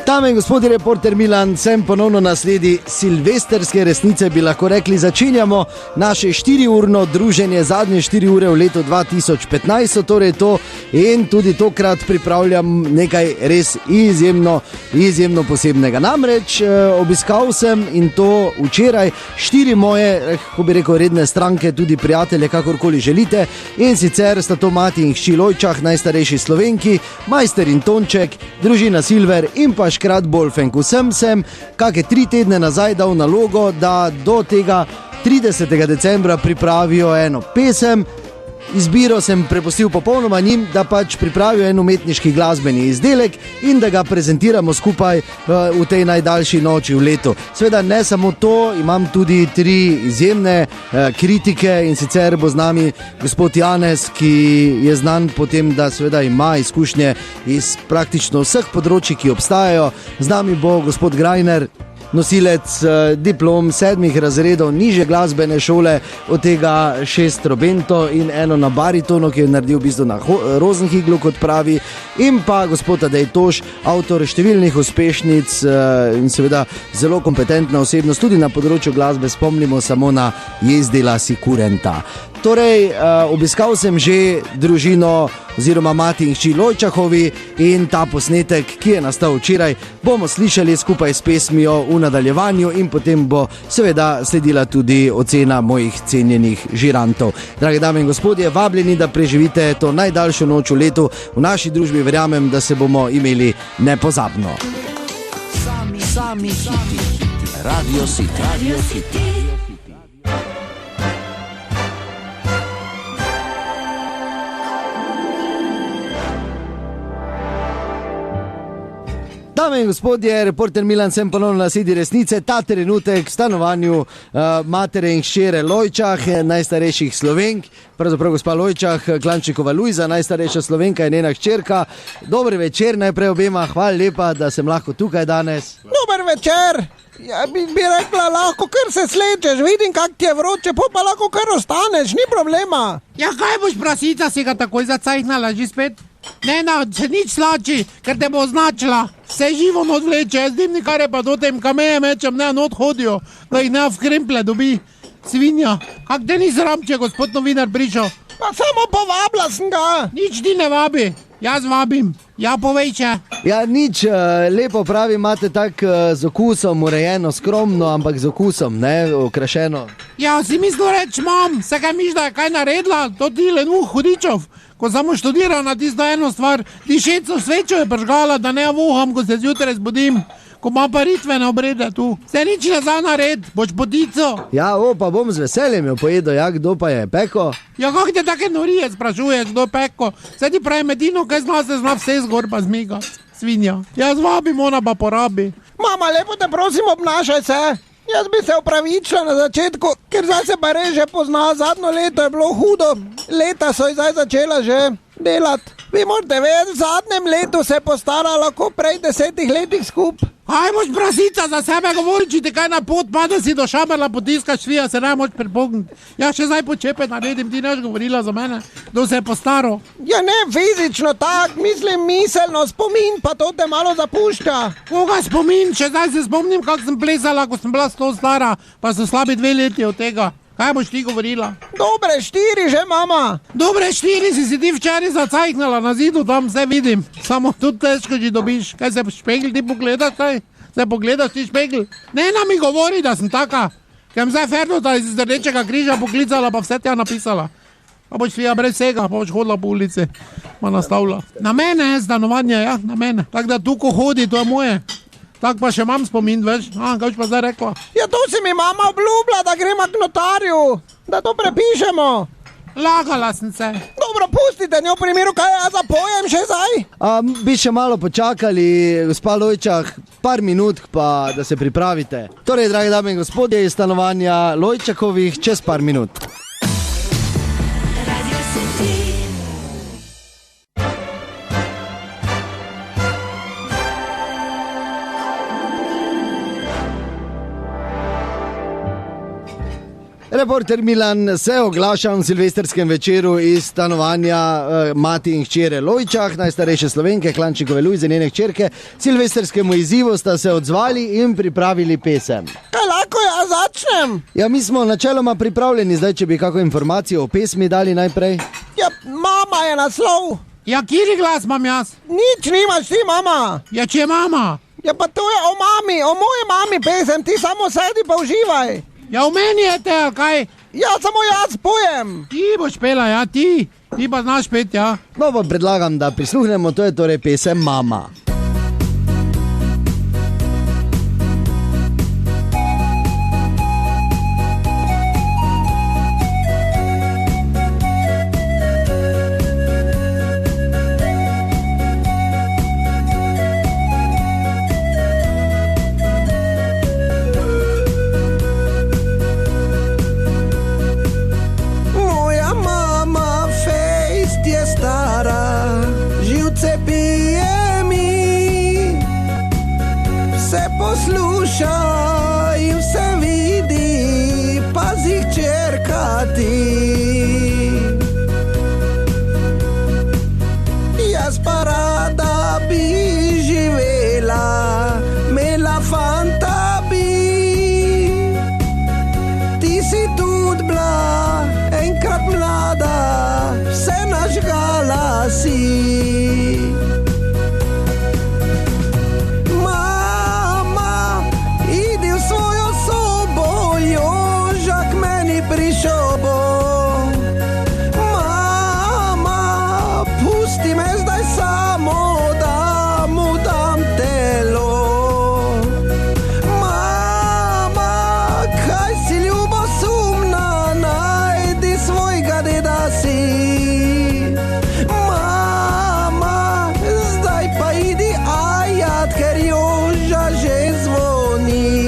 Dame in gospodje, reporter Milan, sem ponovno na sledi silvestrske resnice, bi lahko rekli. Začenjamo naše 4-urno druženje, zadnje 4 ure v letu 2015, torej to, in tudi tokrat pripravljam nekaj res izjemno posebnega. Namreč obiskal sem, in to včeraj, 4 moje, kako bi rekel, redne stranke, tudi prijatelje, kakorkoli želite, in sicer sta to mati in hči Lojčah, najstarejši Slovenki, majster in Tonček, družina Silver in pa Škrat Bolfenk. Vsem sem kakšne 3 tedne nazaj dal nalogo, da do tega 30. decembra pripravijo eno pesem. Izbiro sem prepustil popolnoma njim, da pač pripravijo en umetniški glasbeni izdelek in da ga prezentiramo skupaj v tej najdaljši noči v letu. Seveda ne samo to, imam tudi 3 izjemne kritike, in sicer bo z nami gospod Janez, ki je znan po tem, da seveda ima izkušnje iz praktično vseh področji, ki obstajajo. Z nami bo gospod Grajner, nosilec diplom 7 razredov nižje glasbene šole, od tega 6 trobento in eno na baritonu, ki je naredil v bistvu na Rosenhiglu, kot pravi, in pa gospod Tadej Toš, avtor številnih uspešnic in seveda zelo kompetentna osebnost tudi na področju glasbe. Spomnimo samo na Jezdila si kurenta. Torej, obiskal sem že družino oziroma mati in hči Lojčahovi, in ta posnetek, ki je nastal včeraj, bomo slišali skupaj s pesmijo v nadaljevanju, in potem bo seveda sledila tudi ocena mojih cenjenih žirantov. Drage dame in gospodje, vabljeni, da preživite to najdaljšo noč v letu v naši družbi. Verjamem, da se bomo imeli nepozabno. Sami Radio City. Dame in gospodje, reporter Milan, sem ponovno na sledi resnice. Ta trenutek v stanovanju matere in hčere Lojčah, najstarejših Slovenk, pravzaprav gospa Lojčah, Klančikova Lujza, najstarejša Slovenka in njena hčerka. Dober večer najprej obema, hvala lepa, da sem lahko tukaj danes. Dober večer. Ja, bi rekla, lahko kar se slečeš, vidim, kak ti je vroče, pa lahko kar ostaneš, ni problema. Ja, kaj boš, prasica, si ga takoj zacajhnala že spet? Ne, se nič slači, ker te bo označila. Vse živo not vleče, jaz dimnikare pa do tem kameje mečem, ne not hodijo, da jih ne v kremple dobi svinja. Kak te ni sram, če gospod novinar prišel? Pa samo povabila sem ga. Nič ti ne vabi, jaz vabim. Ja, povej če. Ja, nič, lepo pravi, imate tak z okusom, urejeno, skromno, ampak z okusom, ne, okrašeno. Ja, si mislil reč, mam, se kaj miš, da je kaj naredila, to ti Lenuh Hudičov, ko samo študiral na tisto eno stvar, dišeco svečo je pržgala, da ne voham, ko se zjutraj zbudim, ko ima paritvene obrede tu. Se nič ne za nared, boš potico. Ja, pa bom z veseljem jo pojedel, ja, kdo pa je peko? Ja, kako te take norije sprašuješ, kdo peko? Se ti pravi medino, kaj se zna vse zgor pa zmiga, svinja. Jaz vabim, ona pa porabi. Mama, lepo te prosim, obnašaj se. Jaz bi se opravičila na začetku, ker zdaj se pa res že pozna, zadnjo leto je bilo hudo, leta so zdaj začela že delati. Vi morate vedeti, v zadnjem letu se postarala, ko prej 10 letih skup. Kaj boš, prasica, za sebe govori, če ti kaj na pot pade, si do šaberla potiskaš svija, se ne moč prepogniti. Ja, še zdaj počepe naredim, ti neš govorila za mene, kdo se je postaral. Ja, ne fizično tak, mislim miselno, spomin pa to te malo zapušča. Koga spomin, še zdaj se spomnim, kak sem plesala, ko sem bila 100 stara, pa so slabi 2 leti od tega. Kaj boš ti govorila? Dobre 4 že, mama. Dobre 4 si ti včeraj zacajknala na zidu, tam vse vidim. Samo tudi težko že dobiš. Kaj se špegl ti pogledaš, kaj? Se pogledaš ti špegl? Ne nam mi govori, da sem taka. Ker sem zdaj Ferdota iz Rdečega križa poklicala, pa vse tja napisala. Pa boš svija brez vsega, pa boš hodila po ulici. Ma nastavila. Na mene je stanovanje, ja, na mene. Tako da tu, ko hodi, to je moje. Tak pa še imam spomin, veš? Kaj boš pa zdaj rekla? Ja, to si mi mama obljubila, da gremo k notarju, da to prepišemo. Lagala sem se. Dobro, pustite njo v primeru, kaj jaz zapojem še zdaj. Bi še malo počakali, gospa Lojčah, par minut, pa da se pripravite. Torej, dragi dame in gospodje, iz stanovanja Lojčakovih čez par minut. Reporter Milan se oglaša v silvestrskem večeru iz stanovanja mati in hčere Lojčah, najstarejše Slovenke, Klančnikove Lujze, njene hčerke. Silvestrskemu izzivu sta se odzvali in pripravili pesem. Kaj lahko jaz začnem? Ja, mi smo načeloma pripravljeni, zdaj, če bi kako informacijo o pesmi dali najprej. Ja, mama je naslov. Ja, kjeri glas imam jaz? Nič nimaš ti, mama. Ja, če je mama. Ja, pa to je o mami, o moji mami pesem, ti samo sedi pa uživaj. Ja, v meni je te, kaj? Ja, samo jaz pojem. Ti boš pela, ja, ti. Ti pa znaš pet, ja. No, pa predlagam, da prisluhnemo, to je torej pesem Mama. Poslušaj in vse vidi, pazi hčerka ti. Jaz pa rada bi živela, imela fanta bi. Ti si tudi bila enkrat mlada, vse nažgala si. Prišel bo. Mama, pusti me zdaj samo, da mu dam telo. Mama, kaj si ljubosumna, najdi svojega deda si. Mama, zdaj pa idi ajat, ker Joža že zvoni.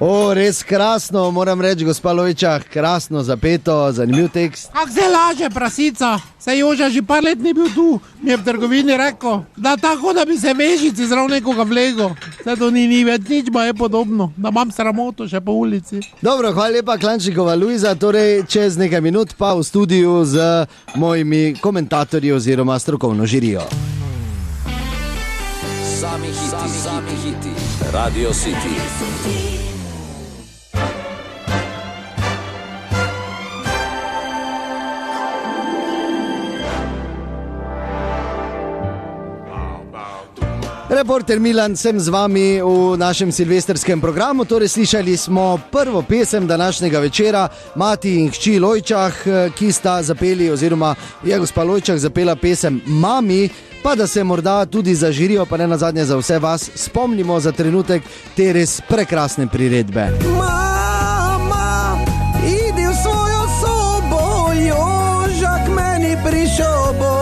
O, res krasno, moram reči, gospa Lojčah, krasno zapeto, zanimiv tekst. Kak se laže, prasica? Se Joža že par let ni bil tu, mi je v trgovini rekel, da tako, da bi se vežici zrav nekoga vlego. Se to ni več, nič ma je podobno, da imam sramoto še po ulici. Dobro, hvala lepa, Klančnikova Lujza, torej čez nekaj minut pa v studiu z mojimi komentatorji oziroma strokovno žirijo. Sami hiti, Radio City. Reporter Milan, sem z vami v našem silvestrskem programu. Torej slišali smo prvo pesem današnjega večera, mati in hči Lojčah, ki sta zapeli, oziroma je gospa Lojčah zapela pesem Mami, pa da se morda tudi za žirijo, pa ne nazadnje za vse vas, spomnimo za trenutek te res prekrasne priredbe. Mama, idi v svojo sobo, Joža k meni prišel bo.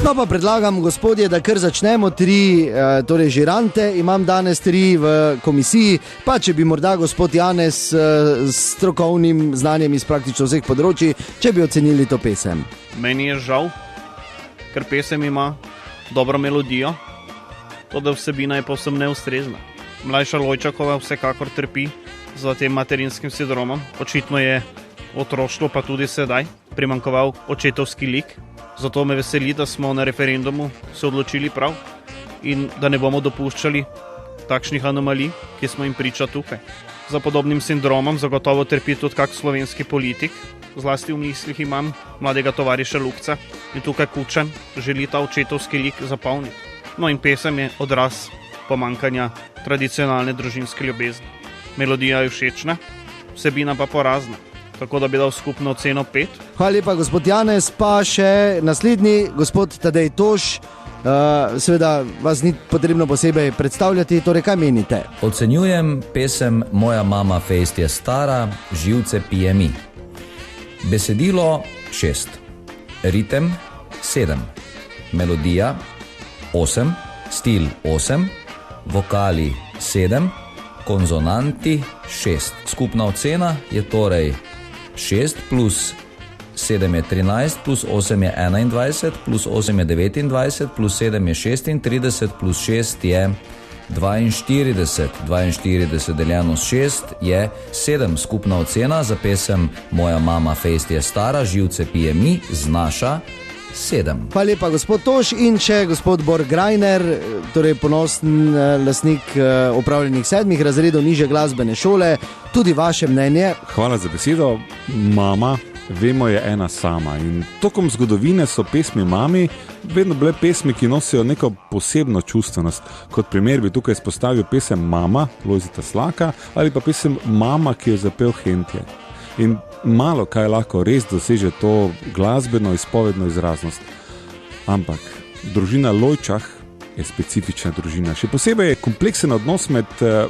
No pa predlagam, gospodje, da kar začnemo tri torej žirante. Imam danes tri v komisiji, pa če bi morda gospod Janez s strokovnim znanjem iz praktično vseh področji, če bi ocenili to pesem. Meni je žal, ker pesem ima dobro melodijo, to da vsebina je povsem neustrezna. Mlajša Lojčakova vsekakor trpi za tem materinskim sindromom. Očitno je otroštvu, pa tudi sedaj, primankoval očetovski lik. Zato me veseli, da smo na referendumu se odločili prav in da ne bomo dopuščali takšnih anomalij, ki smo jim priča tukaj. Za podobnim sindromom zagotovo trpi tudi kak slovenski politik. Zlasti v mislih imam mladega tovariša Lukca in tukaj Kučan želi ta očetovski lik zapolniti. No in pesem je odraz pomankanja tradicionalne družinske ljubezni. Melodija je všečna, vsebina pa porazna. Tako da bi dal skupno oceno 5. Hvala lepa, gospod Janez, pa še naslednji, gospod Tadej Toš. Seveda vas ni potrebno posebej predstavljati, torej kaj menite? Ocenjujem pesem Moja mama fejst je stara, živce pije mi. Besedilo 6, ritem 7, melodija 8, stil 8, vokali 7, konzonanti 6. Skupna ocena je torej 6 plus 7 je 13, plus 8 je 21, plus 8 je 29, plus 7 je 36, plus 6 je 42. 42 deljeno s 6 je 7. Skupna ocena za pesem Moja mama fejst je stara, živce pije mi znaša 7. Hvala lepa, gospod Toš, in še gospod Borg Grajner, torej ponosen lastnik opravljenih 7 razredov nižje glasbene šole. Tudi vaše mnenje? Hvala za besedo. Mama, vemo, je ena sama in tokom zgodovine so pesmi mami vedno bile pesmi, ki nosijo neko posebno čustvenost. Kot primer bi tukaj izpostavil pesem Mama Lojzeta Slaka ali pa pesem Mama, ki jo zapel Hentje. In malo kaj lahko res doseže to glasbeno izpovedno izraznost. Ampak družina Lojčah je specifična družina. Še posebej je kompleksen odnos med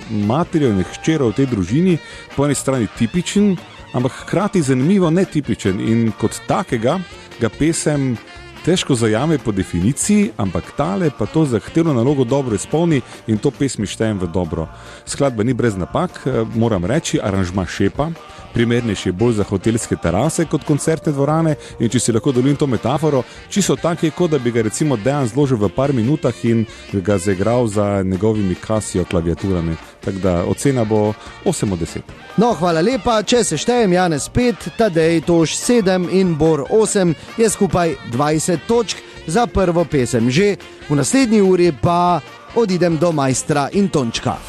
materjo in hčerjo v tej družini, po eni strani tipičen, ampak hkrati zanimivo netipičen in kot takega ga pesem težko zajame po definiciji, ampak tale pa to zahtevno nalogo dobro izpolni in to pesmi štejem v dobro. Skladba ni brez napak, moram reči, aranžma šepa, primernejši je bolj za hotelske terase kot koncertne dvorane in če si lahko dovolim to metaforo, čisto tak je, kot da bi ga recimo Dejan zložil v par minutah in ga zaigral za njegovimi Casio klaviaturami. Tako da ocena bo 8 od 10. No, hvala lepa, če se štejem, Janez 5, Tadej Toš 7 in Bor 8, je skupaj 20 točk za prvo pesem. Že v naslednji uri pa odidem do Majstra in Tončka.